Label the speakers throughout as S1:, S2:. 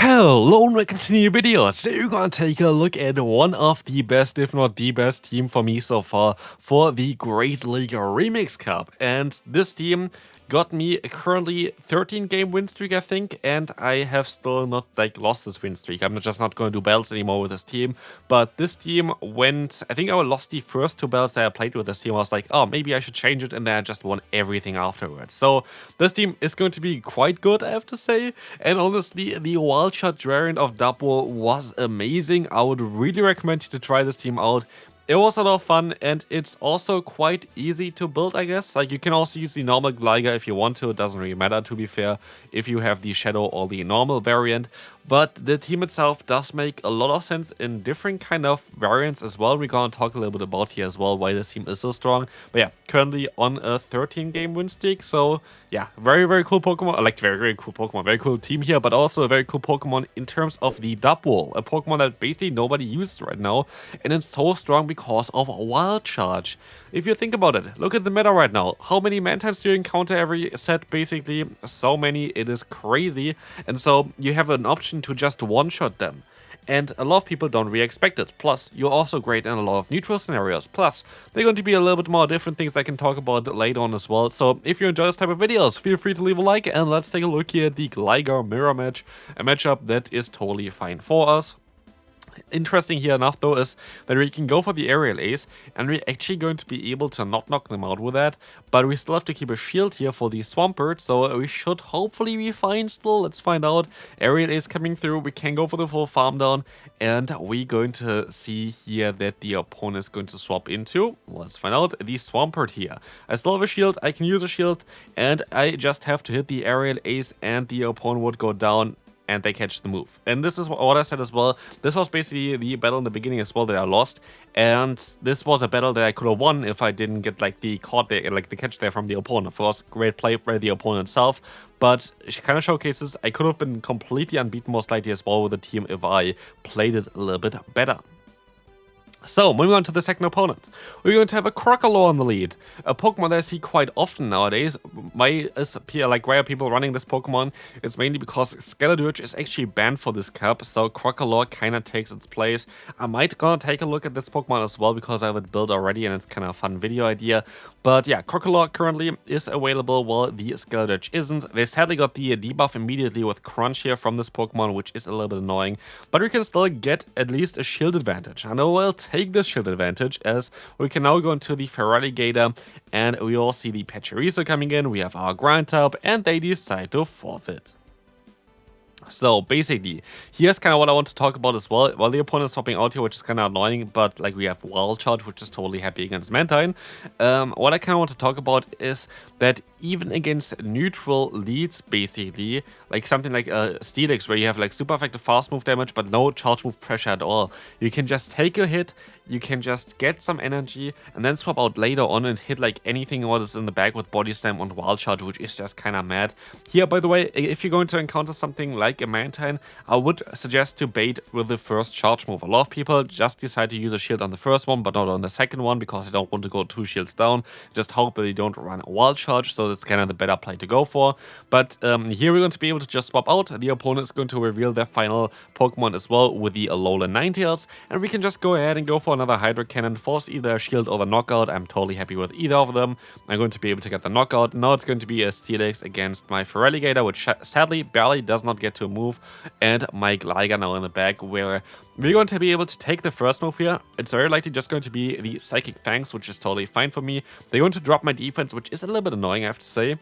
S1: Hello and welcome to a new video. Today we're gonna take a look at one of the best, if not the best team for me so far for the Great League Remix Cup. And this team got me a currently 13 game win streak, I think, and I have still not lost this win streak. I'm just not going to do battles anymore with this team, but this team went, I think I lost the first two battles that I played with this team. I was like, oh, maybe I should change it, and then I just won everything afterwards. So this team is going to be quite good, I have to say, and honestly, the wild shot variant of Dubwool was amazing. I would really recommend you to try this team out. It was a lot of fun, and it's also quite easy to build, I guess. Like, you can also use the normal Glider if you want to. It doesn't really matter, to be fair, if you have the Shadow or the normal variant. But the team itself does make a lot of sense in different kind of variants as well. We're gonna talk a little bit about here as well why this team is so strong. But yeah, currently on a 13 game win streak. So yeah, very cool Pokemon. Like, very cool Pokemon, very cool team here, but also a very cool Pokemon in terms of the Dubwool, a Pokemon that basically nobody uses right now, and it's so strong because of Wild Charge. If you think about it, look at the meta right now. How many Mantines do you encounter every set? Basically, so many, it is crazy. And so you have an option to just one-shot them. And a lot of people don't really expect it. Plus, you're also great in a lot of neutral scenarios. Plus, they're going to be a little bit more different things I can talk about later on as well. So if you enjoy this type of videos, feel free to leave a like, and let's take a look here at the Gligar Mirror match. A matchup that is totally fine for us. Interesting here enough though is that we can go for the aerial ace, and we're actually going to be able to not knock them out with that, but we still have to keep a shield here for the Swampert, so we should hopefully be fine still. Let's find out. Aerial ace coming through, we can go for the full farm down, and we're going to see here that the opponent is going to swap into, let's find out, the Swampert here. I still have a shield, I can use a shield, and I just have to hit the aerial ace and the opponent would go down and they catch the move. And this is what I said as well. This was basically the battle in the beginning as well that I lost. And this was a battle that I could have won if I didn't get the catch there from the opponent. Of course, great play by the opponent itself. But it kind of showcases I could have been completely unbeaten most likely as well with the team if I played it a little bit better. So, moving on to the second opponent, we're going to have a Crocodile on the lead, a Pokemon that I see quite often nowadays. Why are people running this Pokemon? It's mainly because Skeledirge is actually banned for this cup, so Crocodile kind of takes its place. I might gonna take a look at this Pokemon as well because I have it built already and it's kind of a fun video idea. But yeah, Crocodile currently is available while the Skeledirge isn't. They sadly got the debuff immediately with Crunch here from this Pokemon, which is a little bit annoying, but we can still get at least a shield advantage. I know I'll take this shield advantage as we can now go into the Feraligatr and we all see the Pachirisu coming in. We have our Groundhog and they decide to forfeit. So basically, here's kind of what I want to talk about as well. While the opponent is swapping out here, which is kind of annoying, but we have Wild Charge, which is totally happy against Mantine. What I kind of want to talk about is that even against neutral leads, basically, like something like Steelix, where you have super effective fast move damage, but no charge move pressure at all, you can just take a hit, you can just get some energy, and then swap out later on and hit anything what is in the back with Body Slam and Wild Charge, which is just kind of mad. Here, by the way, if you're going to encounter something like a Mantine, I would suggest to bait with the first charge move. A lot of people just decide to use a shield on the first one, but not on the second one, because they don't want to go 2 shields down. Just hope that they don't run a Wild Charge, so that's kind of the better play to go for. But here we're going to be able to just swap out. The opponent is going to reveal their final Pokemon as well with the Alolan Ninetales, and we can just go ahead and go for another Hydro Cannon, force either a shield or the knockout. I'm totally happy with either of them. I'm going to be able to get the knockout. Now it's going to be a Steelix against my Feraligatr, which sadly barely does not get to move, and my Gligar now in the back, where we're going to be able to take the first move here. It's very likely just going to be the Psychic Fangs, which is totally fine for me. They're going to drop my defense, which is a little bit annoying, I have to say.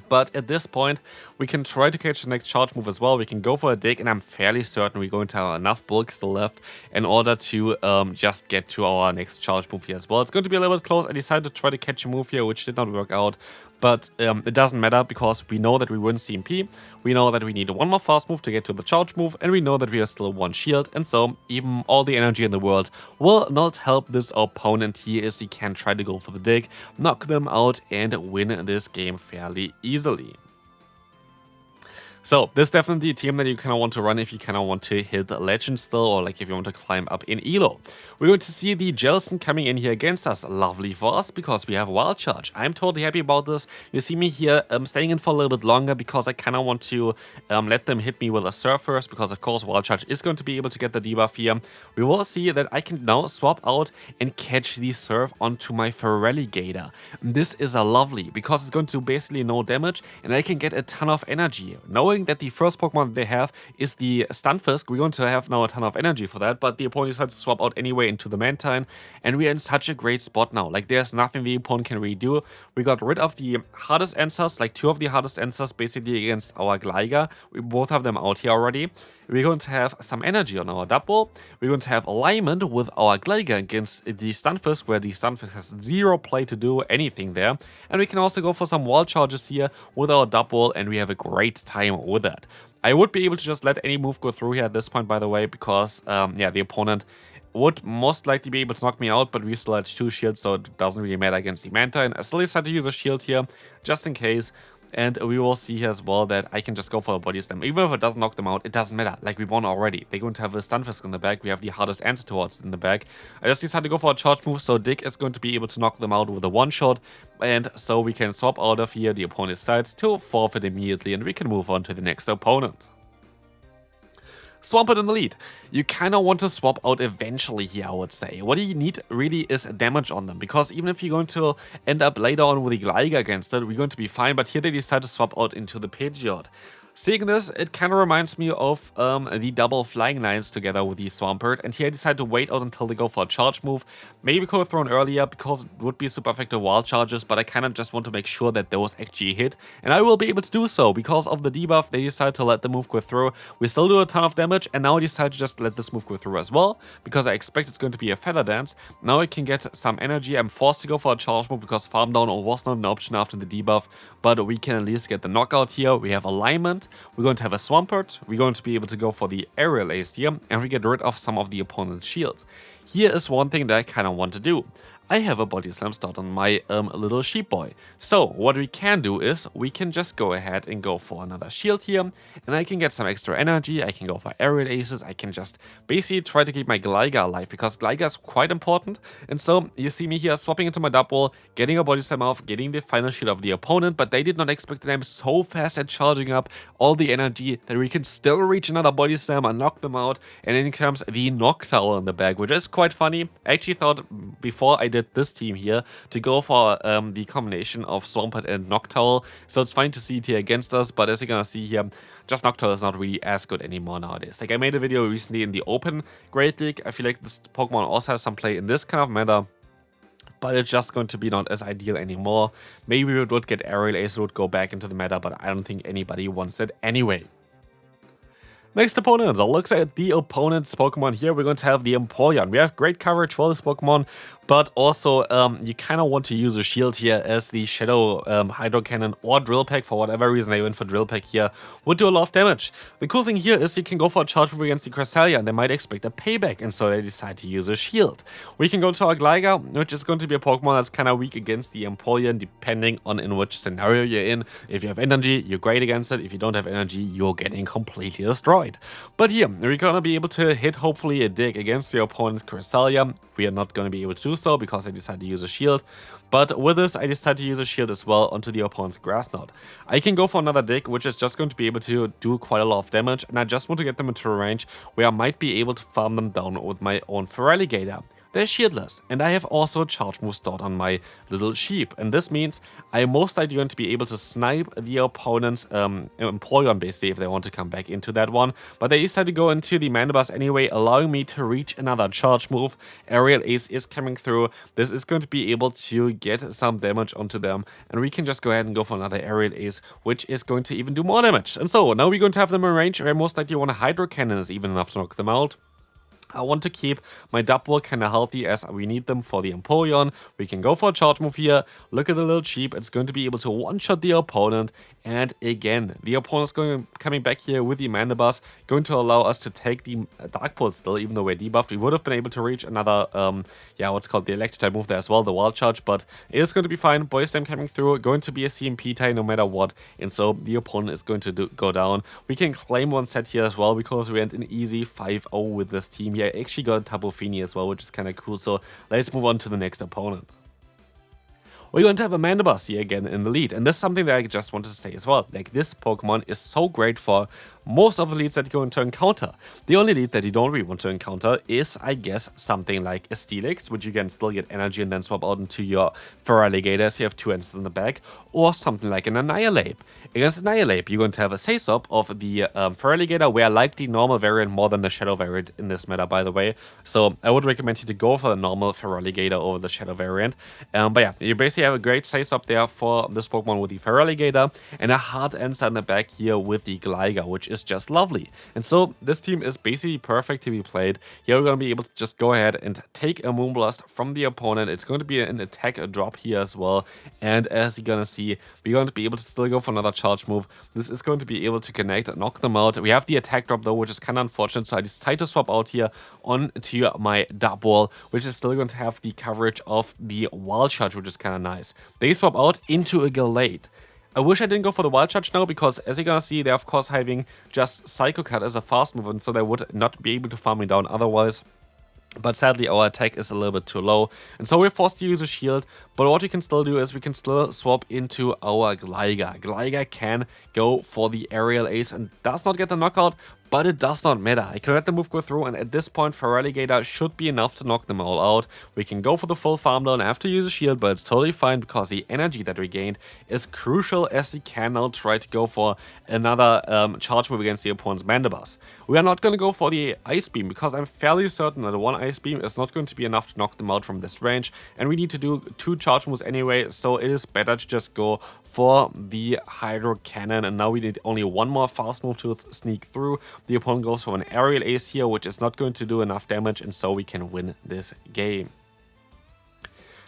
S1: But at this point, we can try to catch the next charge move as well. We can go for a dig, and I'm fairly certain we're going to have enough bulk still left in order to just get to our next charge move here as well. It's going to be a little bit close. I decided to try to catch a move here, which did not work out. But it doesn't matter because we know that we win CMP, we know that we need one more fast move to get to the charge move, and we know that we are still 1 shield, and so even all the energy in the world will not help this opponent here as we can try to go for the dig, knock them out, and win this game fairly easily. So this is definitely a team that you kind of want to run if you kind of want to hit Legend still, or like if you want to climb up in Elo. We're going to see the Jelson coming in here against us. Lovely for us because we have Wild Charge. I'm totally happy about this. You see me here staying in for a little bit longer because I kind of want to let them hit me with a Surf first, because of course Wild Charge is going to be able to get the debuff here. We will see that I can now swap out and catch the Surf onto my Feraligatr. This is a lovely because it's going to basically no damage and I can get a ton of energy. Knowing that the first Pokemon they have is the Stunfisk, we're going to have now a ton of energy for that, but the opponent decides to swap out anyway into the Mantine, and we're in such a great spot now. Like, there's nothing the opponent can really do. We got rid of the hardest answers, like 2 of the hardest answers basically against our Gligar. We both have them out here already. We're going to have some energy on our Dubwool. We're going to have alignment with our Gligar against the Stunfisk, where the Stunfisk has 0 play to do anything there. And we can also go for some Wild Charges here with our Dubwool, and we have a great time with that. I would be able to just let any move go through here at this point, by the way, because, yeah, the opponent would most likely be able to knock me out, but we still had 2 shields, so it doesn't really matter against the Mantine. I still decided to use a shield here, just in case. And we will see here as well that I can just go for a body slam. Even if it doesn't knock them out, it doesn't matter. Like, we won already. They're going to have a Stunfisk in the back. We have the hardest answer towards it in the back. I just decided to go for a charge move, so Dick is going to be able to knock them out with a one-shot. And so we can swap out of here. The opponent decides to forfeit immediately, and we can move on to the next opponent. Swampert in the lead. You kind of want to swap out eventually here, I would say. What you need really is damage on them, because even if you're going to end up later on with the Gligar against it, we're going to be fine, but here they decide to swap out into the Pidgeot. Seeing this, it kind of reminds me of the double flying lines together with the Swampert, and here I decided to wait out until they go for a charge move. Maybe could have thrown earlier because it would be super effective Wild Charges, but I kind of just want to make sure that those actually hit, and I will be able to do so because of the debuff. They decide to let the move go through. We still do a ton of damage, and now I decide to just let this move go through as well, because I expect it's going to be a Feather Dance. Now I can get some energy. I'm forced to go for a charge move because Farm Down was not an option after the debuff, but we can at least get the knockout here. We have alignment. We're going to have a Swampert, we're going to be able to go for the Aerial Ace here, and we get rid of some of the opponent's shield. Here is one thing that I kind of want to do. I have a Body Slam start on my little sheep boy. So what we can do is we can just go ahead and go for another shield here, and I can get some extra energy. I can go for Aerial Aces. I can just basically try to keep my Gligar alive, because Gligar is quite important. And so you see me here swapping into my Dubwool, getting a Body Slam off, getting the final shield of the opponent, but they did not expect that I'm so fast at charging up all the energy that we can still reach another Body Slam and knock them out. And then comes the Noctowl in the bag, which is quite funny. I actually thought before I did this team here to go for the combination of Swampert and Noctowl, so it's fine to see it here against us, but as you're gonna see here, just Noctowl is not really as good anymore nowadays. Like, I made a video recently in the Open Great League. I feel like this Pokemon also has some play in this kind of meta, but it's just going to be not as ideal anymore. Maybe we would get Aerial Ace, would go back into the meta, but I don't think anybody wants it anyway. Next opponent, looks at the opponent's Pokemon here. We're going to have the Empoleon. We have great coverage for this Pokemon, but also you kind of want to use a shield here as the Shadow Hydro Cannon or Drill Peck. For whatever reason they went for Drill Peck here, would do a lot of damage. The cool thing here is you can go for a charge move against the Cresselia, and they might expect a payback, and so they decide to use a shield. We can go to our Gligar, which is going to be a Pokemon that's kind of weak against the Empoleon, depending on in which scenario you're in. If you have energy, you're great against it. If you don't have energy, you're getting completely destroyed. But here, we're gonna be able to hit hopefully a dig against the opponent's Cresselia. We are not gonna be able to do so because I decided to use a shield. But with this, I decided to use a shield as well onto the opponent's Grass Knot. I can go for another dig, which is just going to be able to do quite a lot of damage, and I just want to get them into a range where I might be able to farm them down with my own Feraligatr. They're shieldless, and I have also a charge move stored on my little sheep, and this means I am most likely going to be able to snipe the opponent's Empoleon basically if they want to come back into that one, but they decide to go into the Mandibuzz anyway, allowing me to reach another charge move. Aerial Ace is coming through. This is going to be able to get some damage onto them, and we can just go ahead and go for another Aerial Ace, which is going to even do more damage. And so now we're going to have them in range where most likely one Hydro Cannon is even enough to knock them out. I want to keep my Dubwool kind of healthy as we need them for the Empoleon. We can go for a charge move here. Look at the little cheap. It's going to be able to one-shot the opponent. And again, the opponent's coming back here with the Mandibuzz, going to allow us to take the Dark Pulse still, even though we're debuffed. We would have been able to reach another, what's called the Electric-type move there as well, the Wild Charge, but it is going to be fine. Boy Slam coming through, going to be a CMP tie no matter what, and so the opponent is going to go down. We can claim one set here as well, because we went an easy 5-0 with this team here. I actually got a Tapu Fini as well, which is kind of cool, so let's move on to the next opponent. We're going to have a Mandibuzz here again in the lead, and this is something that I just wanted to say as well. Like, this Pokemon is so great for most of the leads that you're going to encounter. The only lead that you don't really want to encounter is, I guess, something like a Steelix, which you can still get energy and then swap out into your Feraligatr as you have two answers in the back, or something like an Annihilape. Against Annihilape, you're going to have a Say-Sop of the Feraligatr, where I like the normal variant more than the Shadow variant in this meta, by the way. So I would recommend you to go for the normal Feraligatr over the Shadow variant. But yeah, you basically have a great Say-Sop there for this Pokemon with the Feraligatr, and a hard answer in the back here with the Gligar, which is just lovely. And so this team is basically perfect to be played. Here we're going to be able to just go ahead and take a Moonblast from the opponent. It's going to be an attack drop here as well. And as you're going to see, we're going to be able to still go for another charge move. This is going to be able to connect, knock them out. We have the attack drop though, which is kind of unfortunate. So I decided to swap out here onto my Dubwool, which is still going to have the coverage of the Wild Charge, which is kind of nice. They swap out into a Gallade. I wish I didn't go for the Wild Charge now, because as you're gonna see, they're of course having just Psycho Cut as a fast move, and so they would not be able to farm me down otherwise. But sadly, our attack is a little bit too low, and so we're forced to use a shield. But what we can still do is we can still swap into our Gligar. Gligar can go for the Aerial Ace and does not get the knockout, but it does not matter. I can let the move go through, and at this point, Feraligatr should be enough to knock them all out. We can go for the full farm down. I have to use a shield, but it's totally fine, because the energy that we gained is crucial, as we can now try to go for another charge move against the opponent's Mandibuzz. We are not going to go for the Ice Beam, because I'm fairly certain that one Ice Beam is not going to be enough to knock them out from this range, and we need to do 2 charge moves anyway, so it is better to just go for the Hydro Cannon. And now we need only one more fast move to sneak through. The opponent goes for an Aerial Ace here, which is not going to do enough damage, and so we can win this game.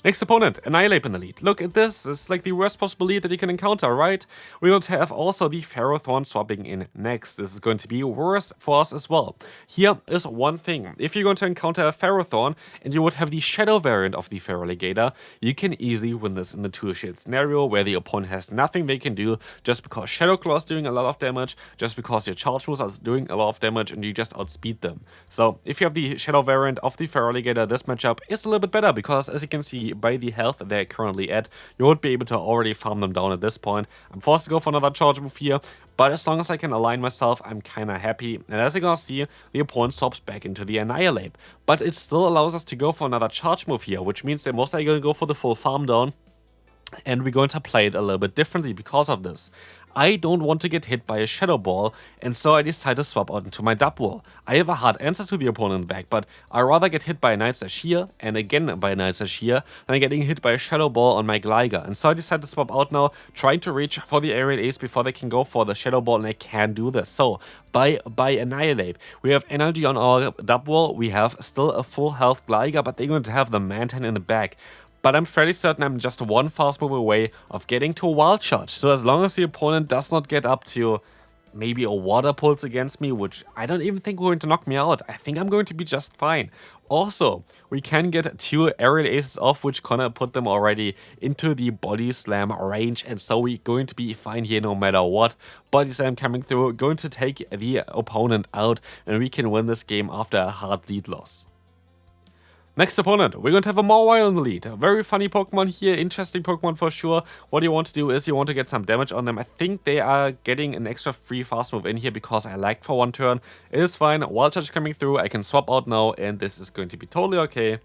S1: Next opponent, Annihilape in the lead. Look at this, it's like the worst possible lead that you can encounter, right? We will have also the Ferrothorn swapping in next. This is going to be worse for us as well. Here is one thing. If you're going to encounter a Ferrothorn and you would have the Shadow variant of the Feraligatr, you can easily win this in the 2-shield scenario, where the opponent has nothing they can do, just because Shadow Claw is doing a lot of damage, just because your charge moves are doing a lot of damage, and you just outspeed them. So if you have the Shadow variant of the Feraligatr, this matchup is a little bit better, because as you can see, by the health they're currently at, you would be able to already farm them down at this point. I'm forced to go for another charge move here, but as long as I can align myself, I'm kinda happy. And as you're gonna see, the opponent swaps back into the Annihilape, but it still allows us to go for another charge move here, which means they're most likely gonna go for the full farm down, and we're going to play it a little bit differently because of this. I don't want to get hit by a Shadow Ball, and so I decide to swap out into my Dubwool. I have a hard answer to the opponent in the back, but I'd rather get hit by a Night Slash here, and again by a Night Slash here, than getting hit by a Shadow Ball on my Gligar. And so I decide to swap out now, trying to reach for the Aerial Ace before they can go for the Shadow Ball, and I can do this. So, by Annihilate, we have energy on our Dubwool, we have still a full health Gligar, but they're going to have the Mantine in the back. But I'm fairly certain I'm just one fast move away of getting to a Wild Charge. So as long as the opponent does not get up to maybe a Water Pulse against me, which I don't even think going to knock me out, I think I'm going to be just fine. Also, we can get 2 Aerial Aces off, which gonna put them already into the Body Slam range, and so we're going to be fine here no matter what. Body Slam coming through, going to take the opponent out, and we can win this game after a hard lead loss. Next opponent, we're going to have a Mawile in the lead. A very funny Pokemon here, interesting Pokemon for sure. What you want to do is you want to get some damage on them. I think they are getting an extra free fast move in here because I lagged for one turn. It is fine, Wild Charge coming through, I can swap out now, and this is going to be totally okay.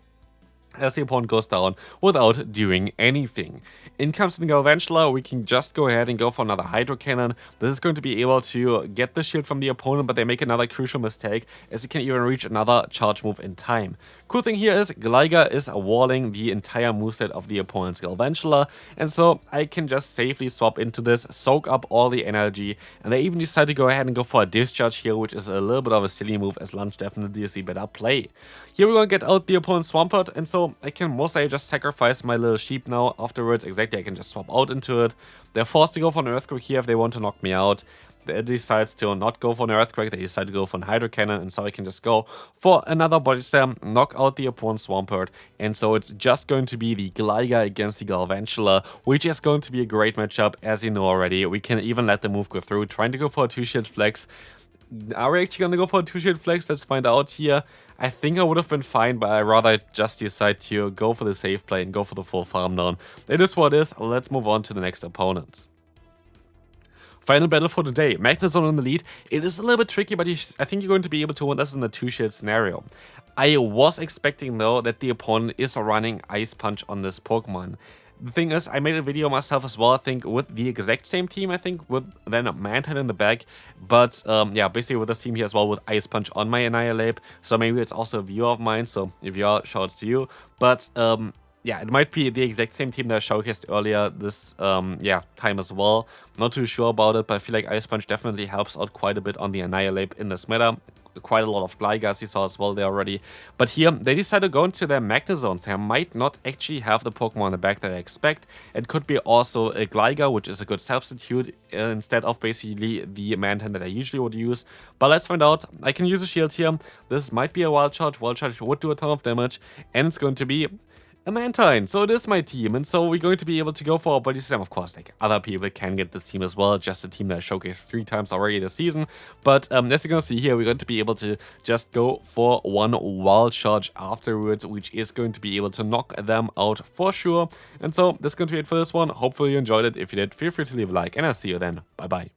S1: as the opponent goes down without doing anything. In comes the Galvantula, we can just go ahead and go for another Hydro Cannon. This is going to be able to get the shield from the opponent, but they make another crucial mistake, as you can even reach another charge move in time. Cool thing here is Gligar is walling the entire moveset of the opponent's Galvantula, and so I can just safely swap into this, soak up all the energy, and they even decide to go ahead and go for a Discharge here, which is a little bit of a silly move, as Lunge definitely is a better play. Here we're going to get out the opponent's Swampert, and so I can mostly just sacrifice my little sheep now afterwards. Exactly, I can just swap out into it. They're forced to go for an Earthquake here if they want to knock me out. They decides to not go for an Earthquake, they decide to go for an Hydro Cannon, and so I can just go for another Body Slam, knock out the opponent's Swampert, and so it's just going to be the Gligar against the Galvantula, which is going to be a great matchup, as you know already. We can even let the move go through, trying to go for a 2-shield flex. Are we actually gonna go for a 2-shield flex? Let's find out here. I think I would have been fine, but I rather just decide to go for the safe play and go for the full farm down. It is what it is. Let's move on to the next opponent. Final battle for today, Magnezone in the lead. It is a little bit tricky, but I think you're going to be able to win this in the 2-shield scenario. I was expecting though that the opponent is running Ice Punch on this Pokemon. The thing is, I made a video myself as well, I think, with the exact same team, I think, with then a Mantine in the back. But, yeah, basically with this team here as well, with Ice Punch on my Annihilate. So maybe it's also a viewer of mine, so if you are, shouts to you. But, yeah, it might be the exact same team that I showcased earlier this, yeah, time as well. Not too sure about it, but I feel like Ice Punch definitely helps out quite a bit on the Annihilate in this meta. Quite a lot of Glygars you saw as well there already. But here, they decided to go into their Magnezones. They might not actually have the Pokemon in the back that I expect. It could be also a Gligar, which is a good substitute, instead of basically the Mantine that I usually would use. But let's find out. I can use a shield here. This might be a Wild Charge. Wild Charge would do a ton of damage. And it's going to be a Mantine, so it is my team, and so we're going to be able to go for a Body Slam. Of course, like, other people can get this team as well, just a team that I showcased 3 times already this season. But as you're gonna see here, we're going to be able to just go for one Wild Charge afterwards, which is going to be able to knock them out for sure. And so, that's going to be it for this one. Hopefully you enjoyed it. If you did, feel free to leave a like, and I'll see you then. Bye bye.